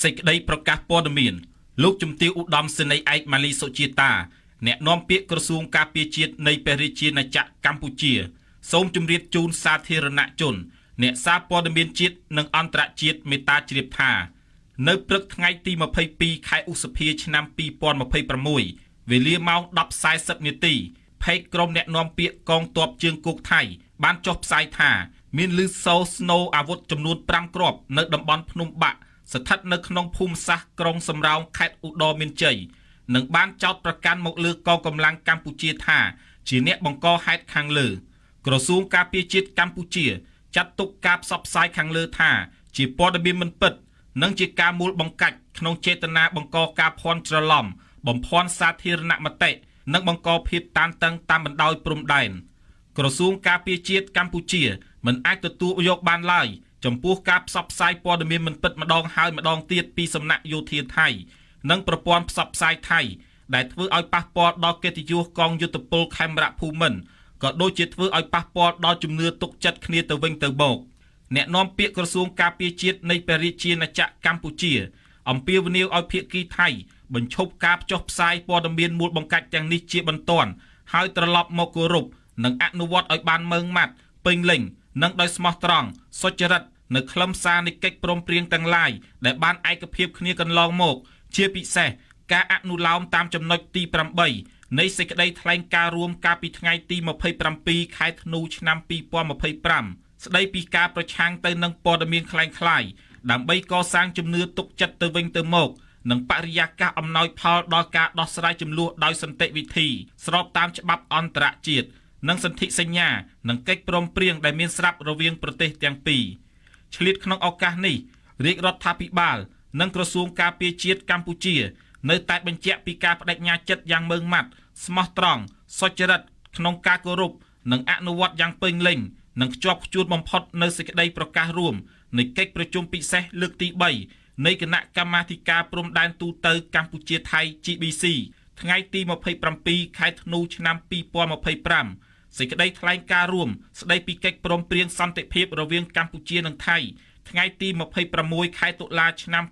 សេចក្តីប្រកាសព័ត៌មានលោកជំទាវឧត្តមសេនីយ៍ឯកម៉ាលីសុជាតាអ្នកនាំពាក្យក្រសួងការពារជាតិនៃព្រះរាជាណាចក្រកម្ពុជាសូមជម្រាបជូនសាធារណជនអ្នកសារព័ត៌មានជាតិនិងអន្តរជាតិមេត្តាជ្រាបថានៅព្រឹកថ្ងៃទី22ខែឧសភាឆ្នាំ2026វេលាម៉ោង 10:40 នាទីផេកក្រុមអ្នកនាំពាក្យកងទ័ពជើងគោកថៃបានចុះផ្សាយថាមានឮសូរស្នូអាវុធចំនួន5គ្រាប់នៅតំបន់ភ្នំបាក់ស្ថិតនៅក្នុងភូមិសាស្ត្រក្រុងសំរោងខេត្តឧត្តរមានជ័យនិងបានចោទប្រកាន់មកលើកងកម្លាំងកម្ពុជាថាជាអ្នកបង្កហេតុខាងលើក្រសួងការពារជាតិកម្ពុជាចាត់ទុកការផ្សព្វផ្សាយខាងលើថាជាព័ត៌មានមិនពិតនិងជាការមូលបង្កាច់ក្នុងចេតនាបង្កការភ័ន្តច្រឡំបំភាន់សាធារណមតិនិងបង្កភាពតានតឹងតាមបណ្ដោយព្រំដែនក្រសួងការពារជាតិកម្ពុជាមិនអាចទទួលយកបានឡើយចំពោះការផ្សព្វផ្សាយព័ត៌មានមិនពិតម្ដងហើយម្ដងទៀតពីសំណាក់យោធាថៃនិងប្រព័ន្ធផ្សព្វផ្សាយថៃដែលធ្វើឲ្យប៉ះពាល់ដល់កិត្តិយសកងយុទ្ធពលខេមរភូមិន្ទក៏ដូចជាធ្វើឲ្យប៉ះពាល់ដល់ជំនឿទុកចិត្តគ្នាទៅវិញទៅមកអ្នកនាំពាក្យក្រសួងការពារជាតិនៃព្រះរាជាណាចក្រកម្ពុជាអំពាវនាវឲ្យភាគីថៃបញ្ឈប់ការផ្ចុះផ្សាយព័ត៌មានមូលបង្កាច់ទាំងនេះជាបន្ទាន់ហើយត្រឡប់មកគោរពនិងអនុវត្តឲ្យបានម៉ឺងម៉ាត់ពេញលេញនិងដោយស្មោះត្រង់សុចរិតនៅខ្លឹមសារនៃកិច្ចព្រមព្រៀងទាំងឡាយដែលបានឯកភាពគ្នាកន្លងមកជាពិសេសការអនុលោមតាមចំណុចទី8នៃសេចក្តីថ្លែងការណ៍រួមកាលពីថ្ងៃទី27ខែធ្នូឆ្នាំ2025ស្តីពីការប្រឆាំងទៅនឹងព័ត៌មានคล้ายៗដើម្បីកសាងជំនឿទុកចិត្តទៅវិញទៅមកនិងបរិយាកាសអំណោយផលដល់ការដោះស្រាយជម្លោះដោយសន្តិវិធីស្របតាមច្បាប់អន្តរជាតិនិងសន្ធិសញ្ញានិងកិច្ចព្រមព្រៀងដែលមានស្រាប់រវាងប្រទេសទាំងពីរឆ្លៀតក្នុងឱកាសនេះរាជរដ្ឋាភិបាលនិងក្រសួងការពារជាតិកម្ពុជានៅតែបញ្ជាក់ពីការបដិញ្ញាចិត្តយ៉ាងម៉ឺងម៉ាត់ស្មោះត្រង់សុចរិតក្នុងការគោរពនិងអនុវត្តយ៉ាងពេញលេញនិងខ្ជាប់ខ្ជួនបំផុតនៅសេចក្តីប្រកាសរួមនៃកិច្ចប្រជុំពិសេសលើកទី3នៃគណៈកម្មាធិការព្រំដែនទូតកម្ពុជាថៃ GBC ថ្ងៃទី27ខែធ្នូឆ្នាំ2025សេចក្តីថ្លែងការណ៍រួមស្តីពីកិច្ចព្រមព្រៀងសន្តិភាពរវាងកម្ពុជានិងថៃថ្ងៃទី26ខែតុលាឆ្នាំ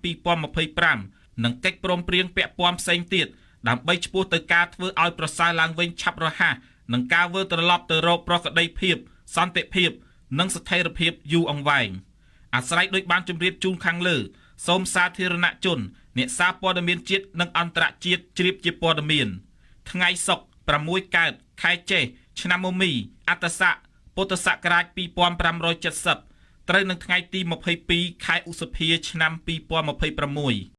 2025និងកិច្ចព្រមព្រៀងពាក់ព័ន្ធផ្សេងទៀតដើម្បីឆ្ពោះទៅការធ្វើឲ្យប្រសើរឡើងវិញឆាប់រហ័សនិងការវិលត្រឡប់ទៅរកប្រក្រតីភាពសន្តិភាពនិងស្ថិរភាពយូរអង្វែងអាស្រ័យដោយបានជម្រាបជូនខាងលើសូមសាធារណជនអ្នកសារព័ត៌មានជាតិនិងអន្តរជាតិជ្រាបជាព័ត៌មានថ្ងៃសុក្រ6កើតខែចេសឆ្នាំមមីអត្តស័កពុទ្ធសករាជ2570ត្រូវនឹងថ្ងៃទី22ខែឧសភាឆ្នាំ2026